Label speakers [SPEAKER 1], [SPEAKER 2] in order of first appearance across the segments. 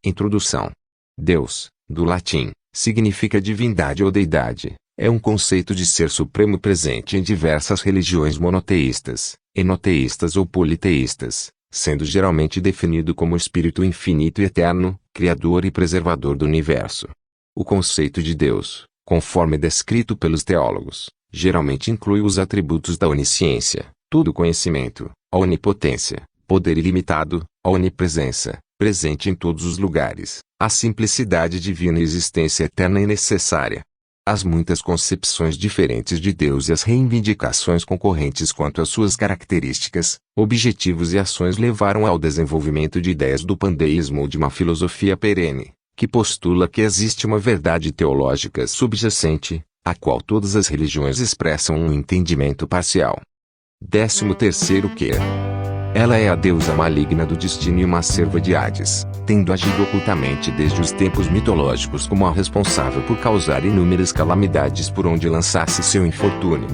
[SPEAKER 1] Introdução. Deus, do latim, significa divindade ou deidade. É um conceito de ser supremo presente em diversas religiões monoteístas, enoteístas ou politeístas, sendo geralmente definido como espírito infinito e eterno, criador e preservador do universo. O conceito de Deus, conforme descrito pelos teólogos, geralmente inclui os atributos da onisciência, todo conhecimento, a onipotência, poder ilimitado, a onipresença, presente em todos os lugares, a simplicidade divina e existência eterna e necessária. As muitas concepções diferentes de Deus e as reivindicações concorrentes quanto às suas características, objetivos e ações levaram ao desenvolvimento de ideias do pandeísmo ou de uma filosofia perene, que postula que existe uma verdade teológica subjacente, a qual todas as religiões expressam um entendimento parcial. 13º que ela é a deusa maligna do destino e uma serva de Hades, tendo agido ocultamente desde os tempos mitológicos como a responsável por causar inúmeras calamidades por onde lançasse seu infortúnio.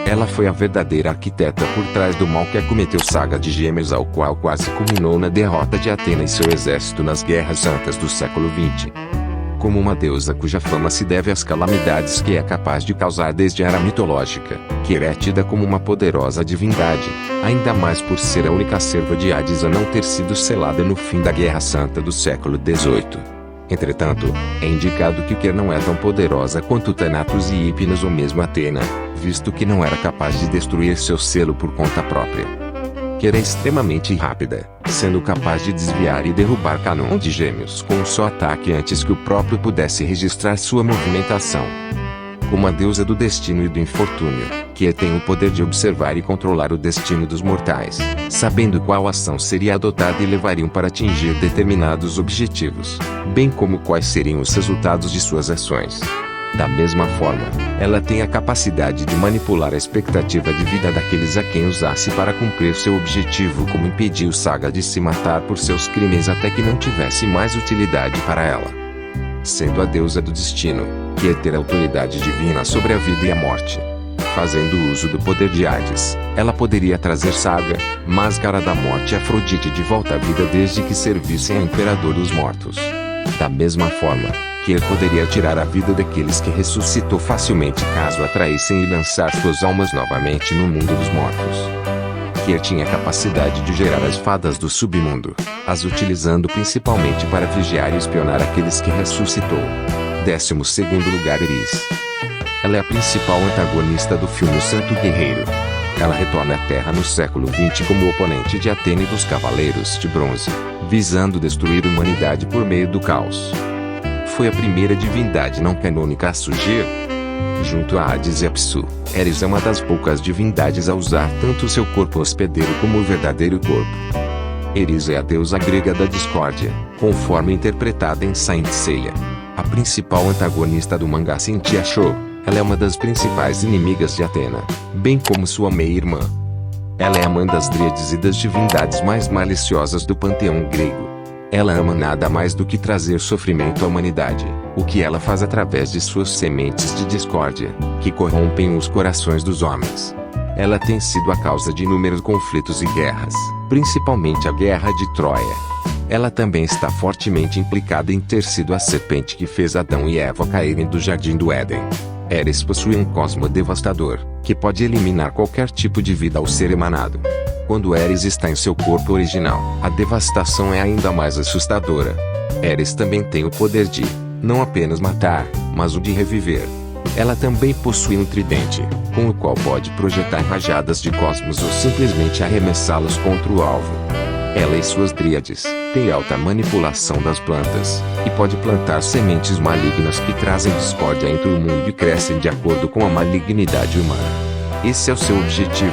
[SPEAKER 1] Ela foi a verdadeira arquiteta por trás do mal que acometeu Saga de Gêmeos, ao qual quase culminou na derrota de Atena e seu exército nas guerras santas do século XX. Como uma deusa cuja fama se deve às calamidades que é capaz de causar desde a era mitológica, que é tida como uma poderosa divindade, ainda mais por ser a única serva de Hades a não ter sido selada no fim da Guerra Santa do século XVIII. Entretanto, é indicado que Quer não é tão poderosa quanto Thanatos e Hipnos ou mesmo Atena, visto que não era capaz de destruir seu selo por conta própria. Quer é extremamente rápida, sendo capaz de desviar e derrubar Canon de Gêmeos com um só ataque antes que o próprio pudesse registrar sua movimentação. Como a deusa do destino e do infortúnio, Quer tem o poder de observar e controlar o destino dos mortais, sabendo qual ação seria adotada e levariam para atingir determinados objetivos, bem como quais seriam os resultados de suas ações. Da mesma forma, ela tem a capacidade de manipular a expectativa de vida daqueles a quem usasse para cumprir seu objetivo, como impediu Saga de se matar por seus crimes até que não tivesse mais utilidade para ela. Sendo a deusa do destino, Quer ter autoridade divina sobre a vida e a morte. Fazendo uso do poder de Hades, ela poderia trazer Saga, máscara da morte e Afrodite de volta à vida desde que servissem ao Imperador dos Mortos. Da mesma forma, Quer poderia tirar a vida daqueles que ressuscitou facilmente caso atraíssem e lançar suas almas novamente no mundo dos mortos. Quer tinha a capacidade de gerar as fadas do submundo, as utilizando principalmente para vigiar e espionar aqueles que ressuscitou. 12º lugar, Eris. Ela é a principal antagonista do filme O Santo Guerreiro. Ela retorna à Terra no século XX como oponente de Atena e dos Cavaleiros de Bronze, visando destruir a humanidade por meio do caos. Foi a primeira divindade não canônica a surgir. Junto a Hades e Apsu, Eris é uma das poucas divindades a usar tanto seu corpo hospedeiro como o verdadeiro corpo. Eris é a deusa grega da discórdia, conforme interpretada em Saint Seiya. A principal antagonista do mangá Sentia Show, ela é uma das principais inimigas de Atena, bem como sua meia-irmã. Ela é a mãe das Dríades e das divindades mais maliciosas do panteão grego. Ela ama nada mais do que trazer sofrimento à humanidade, o que ela faz através de suas sementes de discórdia, que corrompem os corações dos homens. Ela tem sido a causa de inúmeros conflitos e guerras, principalmente a Guerra de Troia. Ela também está fortemente implicada em ter sido a serpente que fez Adão e Eva caírem do Jardim do Éden. Eris possui um cosmo devastador, que pode eliminar qualquer tipo de vida ao ser emanado. Quando Eris está em seu corpo original, a devastação é ainda mais assustadora. Eris também tem o poder de, não apenas matar, mas o de reviver. Ela também possui um tridente, com o qual pode projetar rajadas de cosmos ou simplesmente arremessá-los contra o alvo. Ela e suas dríades têm alta manipulação das plantas, e pode plantar sementes malignas que trazem discórdia entre o mundo e crescem de acordo com a malignidade humana. Esse é o seu objetivo,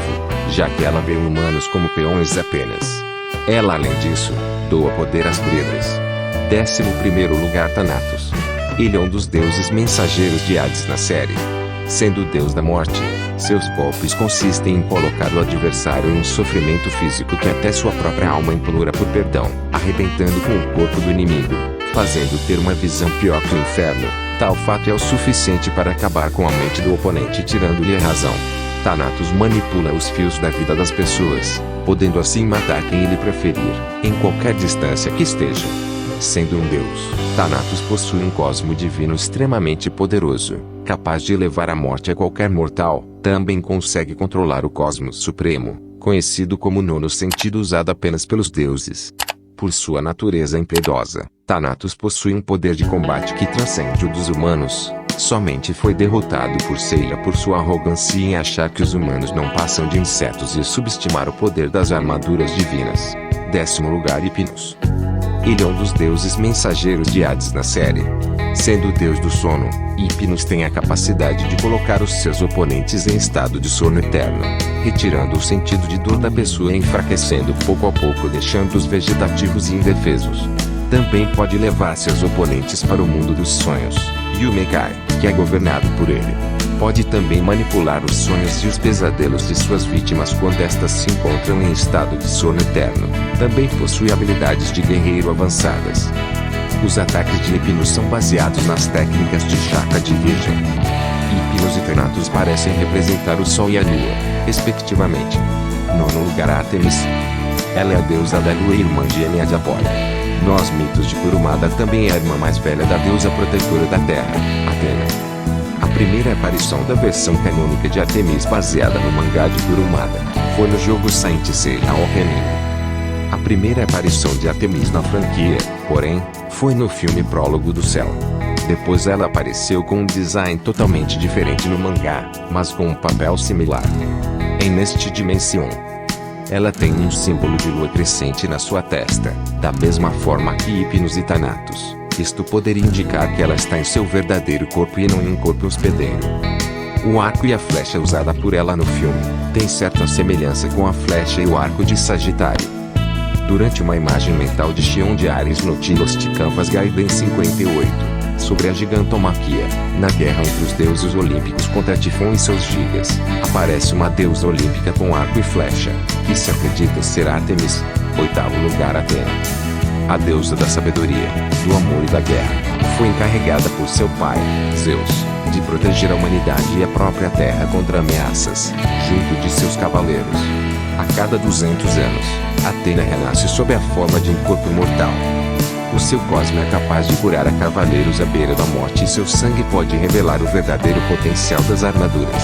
[SPEAKER 1] já que ela vê humanos como peões apenas. Ela, além disso, doa poder às dríades. 11º lugar, Thanatos. Ele é um dos deuses mensageiros de Hades na série. Sendo o deus da morte, seus golpes consistem em colocar o adversário em um sofrimento físico que até sua própria alma implora por perdão, arrebentando com o corpo do inimigo, fazendo ter uma visão pior que o inferno. Tal fato é o suficiente para acabar com a mente do oponente, tirando-lhe a razão. Thanatos manipula os fios da vida das pessoas, podendo assim matar quem ele preferir, em qualquer distância que esteja. Sendo um deus, Thanatos possui um cosmo divino extremamente poderoso, capaz de levar à morte a qualquer mortal. Também consegue controlar o cosmos supremo, conhecido como nono sentido, usado apenas pelos deuses. Por sua natureza impiedosa, Thanatos possui um poder de combate que transcende o dos humanos. Somente foi derrotado por Seiya por sua arrogância em achar que os humanos não passam de insetos e subestimar o poder das armaduras divinas. 10º lugar, Hypnos. Ele é um dos deuses mensageiros de Hades na série. Sendo o deus do sono, Hypnos tem a capacidade de colocar os seus oponentes em estado de sono eterno, retirando o sentido de dor da pessoa e enfraquecendo pouco a pouco, deixando-os vegetativos e indefesos. Também pode levar seus oponentes para o mundo dos sonhos, Yumekai, que é governado por ele. Pode também manipular os sonhos e os pesadelos de suas vítimas quando estas se encontram em estado de sono eterno. Também possui habilidades de guerreiro avançadas. Os ataques de Hypnos são baseados nas técnicas de Chakra de Virgem. Hypnos e Thanatos parecem representar o Sol e a Lua, respectivamente. 9º lugar, Artemis. Ela é a deusa da Lua e irmã gêmea de Apolo. Nos mitos de Kurumada também é a irmã mais velha da deusa protetora da Terra, Atena. A primeira aparição da versão canônica de Artemis baseada no mangá de Kurumada foi no jogo Saint Seiya ao Renin. A primeira aparição de Artemis na franquia, porém, foi no filme Prólogo do Céu. Depois ela apareceu com um design totalmente diferente no mangá, mas com um papel similar. Em Neste Dimension, ela tem um símbolo de lua crescente na sua testa, da mesma forma que Hypnos e Thanatos. Isto poderia indicar que ela está em seu verdadeiro corpo e não em um corpo hospedeiro. O arco e a flecha usada por ela no filme tem certa semelhança com a flecha e o arco de Sagitário. Durante uma imagem mental de Xion de Ares no Tilost Canvas Gaiden 58, sobre a gigantomaquia, na guerra entre os deuses olímpicos contra Tifon e seus gigas, aparece uma deusa olímpica com arco e flecha, que se acredita ser Artemis. 8º lugar, Atena. A deusa da sabedoria, do amor e da guerra, foi encarregada por seu pai, Zeus, de proteger a humanidade e a própria Terra contra ameaças, junto de seus cavaleiros. A cada 200 anos, Atena renasce sob a forma de um corpo mortal. O seu cosmo é capaz de curar a cavaleiros à beira da morte e seu sangue pode revelar o verdadeiro potencial das armaduras.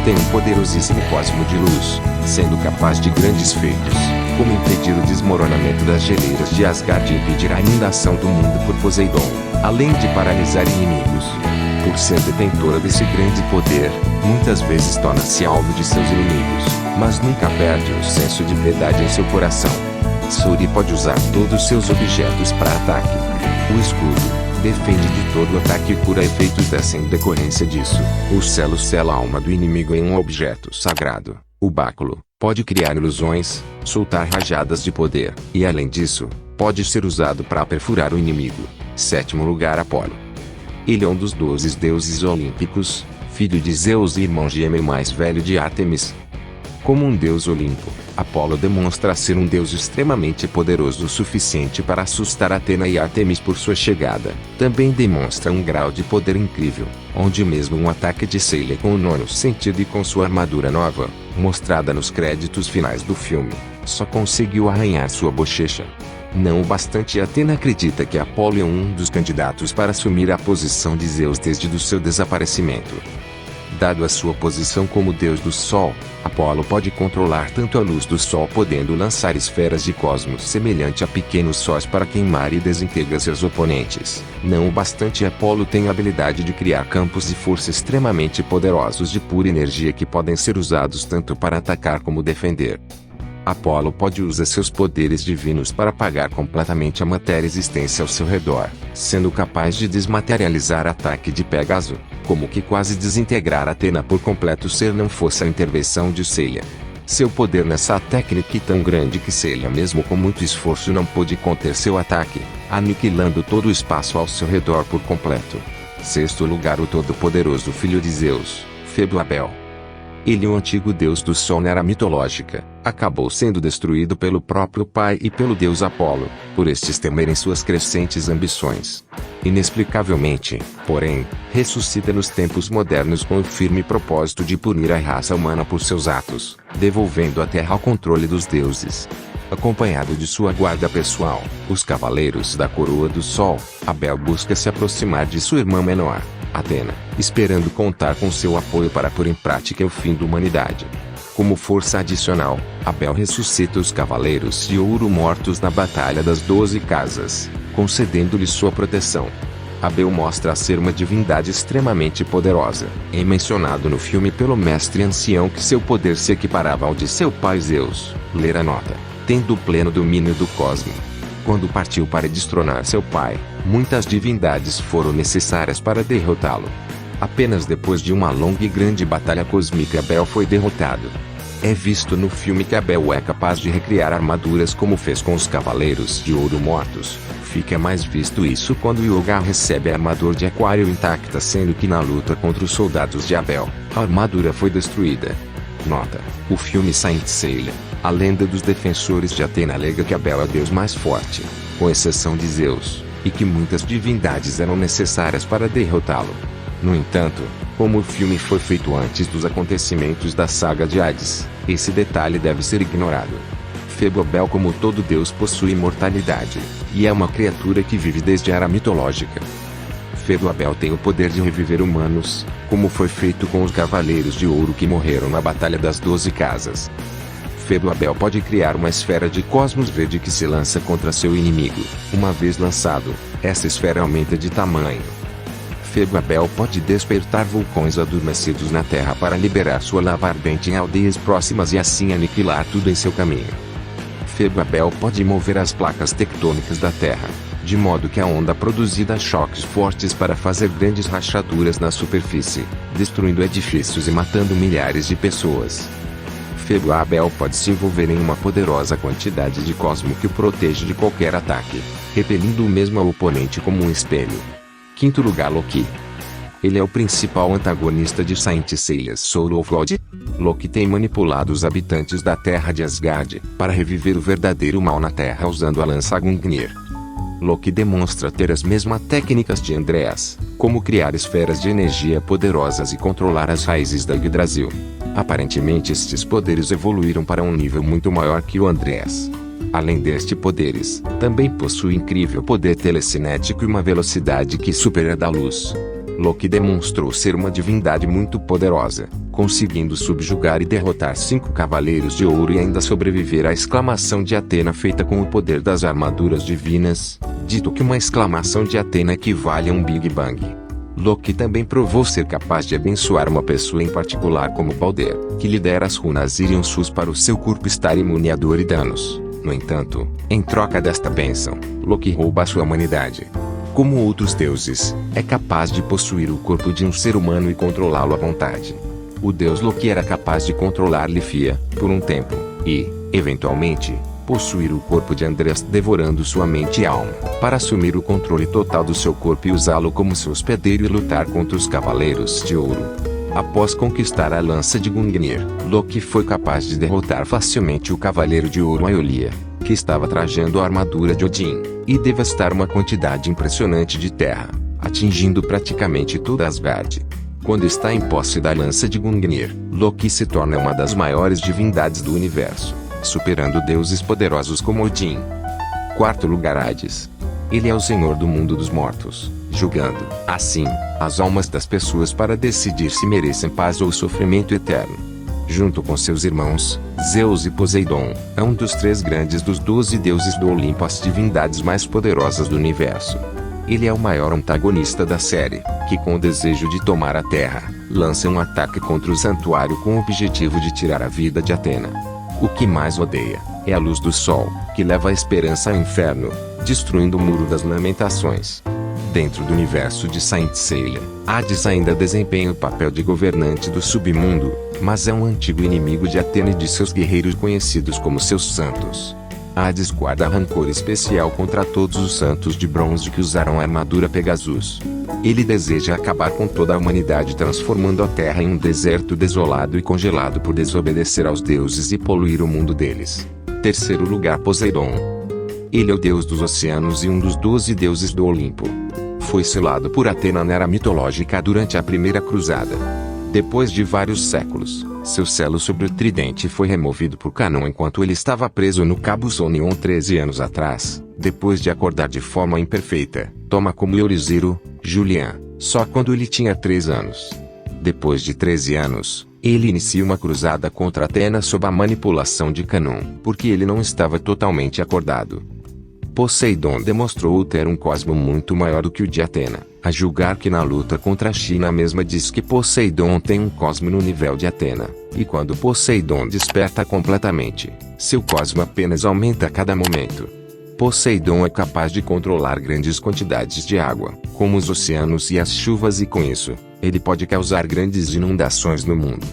[SPEAKER 1] Tem um poderosíssimo cosmo de luz, sendo capaz de grandes feitos, como impedir o desmoronamento das geleiras de Asgard e impedir a inundação do mundo por Poseidon, além de paralisar inimigos. Por ser detentora desse grande poder, muitas vezes torna-se alvo de seus inimigos, mas nunca perde o senso de piedade em seu coração. Suri pode usar todos seus objetos para ataque. O escudo defende de todo ataque e cura efeitos dessa em decorrência disso. O selo sela a alma do inimigo em um objeto sagrado. O báculo pode criar ilusões, soltar rajadas de poder, e além disso, pode ser usado para perfurar o inimigo. 7º lugar, Apolo. Ele é um dos 12 deuses olímpicos, filho de Zeus e irmão gêmeo mais velho de Artemis. Como um deus olimpo, Apolo demonstra ser um deus extremamente poderoso o suficiente para assustar Atena e Artemis por sua chegada. Também demonstra um grau de poder incrível, onde mesmo um ataque de Seiya com o nono sentido e com sua armadura nova, mostrada nos créditos finais do filme, só conseguiu arranhar sua bochecha. Não o bastante, Atena acredita que Apolo é um dos candidatos para assumir a posição de Zeus desde o seu desaparecimento. Dado a sua posição como deus do Sol, Apolo pode controlar tanto a luz do Sol, podendo lançar esferas de cosmos semelhante a pequenos sóis para queimar e desintegrar seus oponentes. Não o bastante, Apolo tem a habilidade de criar campos de força extremamente poderosos de pura energia que podem ser usados tanto para atacar como defender. Apolo pode usar seus poderes divinos para apagar completamente a matéria existente ao seu redor, sendo capaz de desmaterializar ataque de Pégaso, como que quase desintegrar Atena por completo se não fosse a intervenção de Seiya. Seu poder nessa técnica é tão grande que Seiya, mesmo com muito esforço, não pôde conter seu ataque, aniquilando todo o espaço ao seu redor por completo. 6º lugar, o todo-poderoso filho de Zeus, Febo Abel. Ele, o antigo deus do sol na era mitológica, acabou sendo destruído pelo próprio pai e pelo deus Apolo, por estes temerem suas crescentes ambições. Inexplicavelmente, porém, ressuscita nos tempos modernos com o firme propósito de punir a raça humana por seus atos, devolvendo a terra ao controle dos deuses. Acompanhado de sua guarda pessoal, os Cavaleiros da Coroa do Sol, Abel busca se aproximar de sua irmã menor, Atena, esperando contar com seu apoio para pôr em prática o fim da humanidade. Como força adicional, Abel ressuscita os Cavaleiros de Ouro mortos na Batalha das 12 Casas, concedendo-lhes sua proteção. Abel mostra ser uma divindade extremamente poderosa. É mencionado no filme pelo mestre ancião que seu poder se equiparava ao de seu pai Zeus, ler a nota, tendo o pleno domínio do cosmo. Quando partiu para destronar seu pai, muitas divindades foram necessárias para derrotá-lo. Apenas depois de uma longa e grande batalha cósmica Abel foi derrotado. É visto no filme que Abel é capaz de recriar armaduras como fez com os Cavaleiros de Ouro mortos. Fica mais visto isso quando Yoga recebe a armadura de Aquário intacta, sendo que na luta contra os soldados de Abel, a armadura foi destruída. Nota: o filme Saint Seiya, a lenda dos defensores de Atena, alega que Abel é o deus mais forte, com exceção de Zeus, e que muitas divindades eram necessárias para derrotá-lo. No entanto, como o filme foi feito antes dos acontecimentos da saga de Hades, esse detalhe deve ser ignorado. Abel, como todo deus, possui imortalidade, e é uma criatura que vive desde a era mitológica. Abel tem o poder de reviver humanos, como foi feito com os Cavaleiros de Ouro que morreram na Batalha das 12 Casas. Abel pode criar uma esfera de cosmos verde que se lança contra seu inimigo. Uma vez lançado, essa esfera aumenta de tamanho. Abel pode despertar vulcões adormecidos na Terra para liberar sua lava ardente em aldeias próximas e assim aniquilar tudo em seu caminho. Abel pode mover as placas tectônicas da Terra, de modo que a onda produzida choques fortes para fazer grandes rachaduras na superfície, destruindo edifícios e matando milhares de pessoas. Abel pode se envolver em uma poderosa quantidade de cosmo que o protege de qualquer ataque, repelindo o mesmo ao oponente como um espelho. Quinto lugar, Loki. Ele é o principal antagonista de Saint Seiya Soul of God. Loki tem manipulado os habitantes da Terra de Asgard para reviver o verdadeiro mal na Terra usando a lança Gungnir. Loki demonstra ter as mesmas técnicas de Andreas, como criar esferas de energia poderosas e controlar as raízes da Yggdrasil. Aparentemente estes poderes evoluíram para um nível muito maior que o Andreas. Além destes poderes, também possui incrível poder telecinético e uma velocidade que supera a da luz. Loki demonstrou ser uma divindade muito poderosa, conseguindo subjugar e derrotar 5 Cavaleiros de Ouro e ainda sobreviver à exclamação de Atena feita com o poder das armaduras divinas, dito que uma exclamação de Atena equivale a um Big Bang. Loki também provou ser capaz de abençoar uma pessoa em particular como Balder, que lhe dera as runas Irion Sus para o seu corpo estar imune a dor e danos. No entanto, em troca desta bênção, Loki rouba a sua humanidade. Como outros deuses, é capaz de possuir o corpo de um ser humano e controlá-lo à vontade. O deus Loki era capaz de controlar Lifia, por um tempo, e, eventualmente, possuir o corpo de Andreas devorando sua mente e alma, para assumir o controle total do seu corpo e usá-lo como seu hospedeiro e lutar contra os Cavaleiros de Ouro. Após conquistar a lança de Gungnir, Loki foi capaz de derrotar facilmente o Cavaleiro de Ouro Aeolia, que estava trajando a armadura de Odin, e devastar uma quantidade impressionante de terra, atingindo praticamente toda Asgard. Quando está em posse da lança de Gungnir, Loki se torna uma das maiores divindades do universo, superando deuses poderosos como Odin. Quarto lugar, Hades. Ele é o senhor do mundo dos mortos, julgando, assim, as almas das pessoas para decidir se merecem paz ou sofrimento eterno. Junto com seus irmãos, Zeus e Poseidon, é um dos 3 grandes dos 12 deuses do Olimpo, as divindades mais poderosas do universo. Ele é o maior antagonista da série, que com o desejo de tomar a Terra, lança um ataque contra o santuário com o objetivo de tirar a vida de Atena. O que mais odeia é a luz do sol, que leva a esperança ao inferno, destruindo o Muro das Lamentações. Dentro do universo de Saint Seiya, Hades ainda desempenha o papel de governante do submundo, mas é um antigo inimigo de Atena e de seus guerreiros conhecidos como seus santos. Hades guarda rancor especial contra todos os santos de bronze que usaram a armadura Pegasus. Ele deseja acabar com toda a humanidade, transformando a Terra em um deserto desolado e congelado por desobedecer aos deuses e poluir o mundo deles. Terceiro lugar, Poseidon. Ele é o deus dos oceanos e um dos 12 deuses do Olimpo. Foi selado por Atena na era mitológica durante a Primeira Cruzada. Depois de vários séculos, seu selo sobre o tridente foi removido por Canon enquanto ele estava preso no Cabo Sonion 13 anos atrás, depois de acordar de forma imperfeita, toma como Yoriziro, Julian, só quando ele tinha 3 anos. Depois de 13 anos, ele inicia uma cruzada contra Atena sob a manipulação de Canon, porque ele não estava totalmente acordado. Poseidon demonstrou ter um cosmo muito maior do que o de Atena, a julgar que na luta contra a China mesma diz que Poseidon tem um cosmo no nível de Atena, e quando Poseidon desperta completamente, seu cosmo apenas aumenta a cada momento. Poseidon é capaz de controlar grandes quantidades de água, como os oceanos e as chuvas, e com isso, ele pode causar grandes inundações no mundo.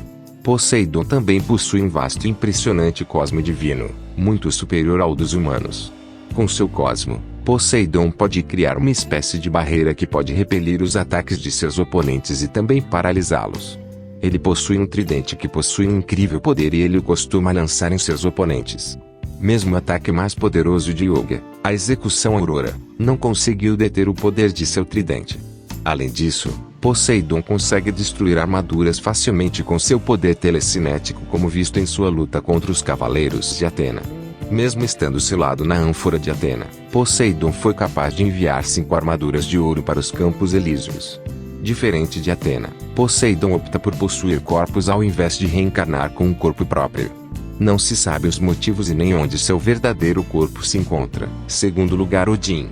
[SPEAKER 1] Poseidon também possui um vasto e impressionante cosmo divino, muito superior ao dos humanos. Com seu cosmo, Poseidon pode criar uma espécie de barreira que pode repelir os ataques de seus oponentes e também paralisá-los. Ele possui um tridente que possui um incrível poder e ele o costuma lançar em seus oponentes. Mesmo o ataque mais poderoso de Yoga, a execução Aurora, não conseguiu deter o poder de seu tridente. Além disso, Poseidon consegue destruir armaduras facilmente com seu poder telecinético, como visto em sua luta contra os Cavaleiros de Atena. Mesmo estando selado na ânfora de Atena, Poseidon foi capaz de enviar 5 armaduras de ouro para os Campos Elíseos. Diferente de Atena, Poseidon opta por possuir corpos ao invés de reencarnar com um corpo próprio. Não se sabe os motivos e nem onde seu verdadeiro corpo se encontra. Segundo lugar, Odin.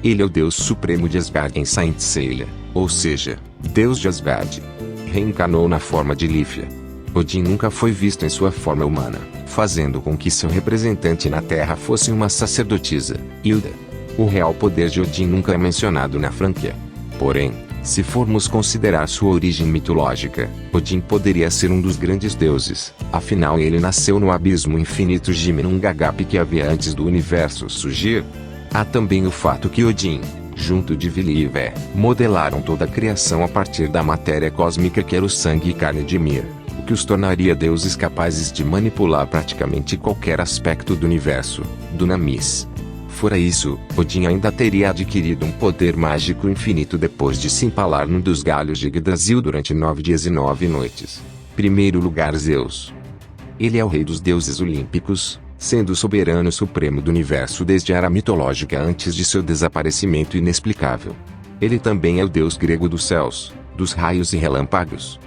[SPEAKER 1] Ele é o deus supremo de Asgard em Saint Seiya, ou seja, deus de Asgard. Reencarnou na forma de Lífia. Odin nunca foi visto em sua forma humana, fazendo com que seu representante na Terra fosse uma sacerdotisa, Hilda. O real poder de Odin nunca é mencionado na franquia. Porém, se formos considerar sua origem mitológica, Odin poderia ser um dos grandes deuses, afinal ele nasceu no abismo infinito Ginnungagap que havia antes do universo surgir. Há também o fato que Odin, junto de Vili e Vé, modelaram toda a criação a partir da matéria cósmica que era o sangue e carne de Mir, o que os tornaria deuses capazes de manipular praticamente qualquer aspecto do universo, Dunamis. Fora isso, Odin ainda teria adquirido um poder mágico infinito depois de se empalar num dos galhos de Yggdrasil durante 9 dias e 9 noites. Primeiro lugar, Zeus. Ele é o rei dos deuses olímpicos, sendo o soberano supremo do universo desde a era mitológica antes de seu desaparecimento inexplicável. Ele também é o deus grego dos céus, dos raios e relâmpagos.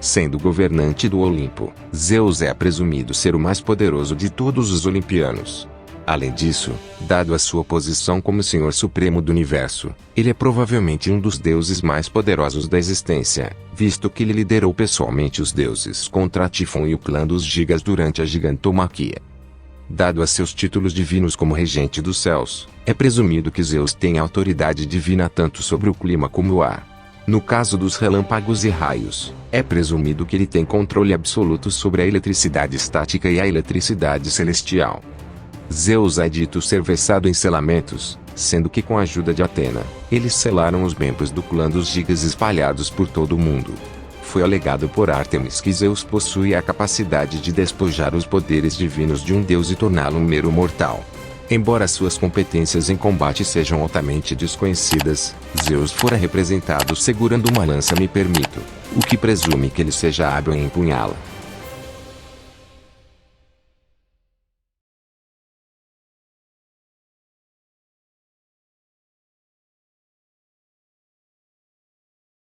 [SPEAKER 1] Sendo governante do Olimpo, Zeus é presumido ser o mais poderoso de todos os olimpianos. Além disso, dado a sua posição como Senhor Supremo do Universo, ele é provavelmente um dos deuses mais poderosos da existência, visto que ele liderou pessoalmente os deuses contra Tifon e o clã dos Gigas durante a gigantomaquia. Dado a seus títulos divinos como regente dos céus, é presumido que Zeus tem autoridade divina tanto sobre o clima como o ar. No caso dos relâmpagos e raios, é presumido que ele tem controle absoluto sobre a eletricidade estática e a eletricidade celestial. Zeus é dito ser versado em selamentos, sendo que com a ajuda de Atena, eles selaram os membros do clã dos Gigas espalhados por todo o mundo. Foi alegado por Ártemis que Zeus possui a capacidade de despojar os poderes divinos de um deus e torná-lo um mero mortal. Embora suas competências em combate sejam altamente desconhecidas, Zeus fora representado segurando uma lança, me permito, o que presume que ele seja hábil em empunhá-la.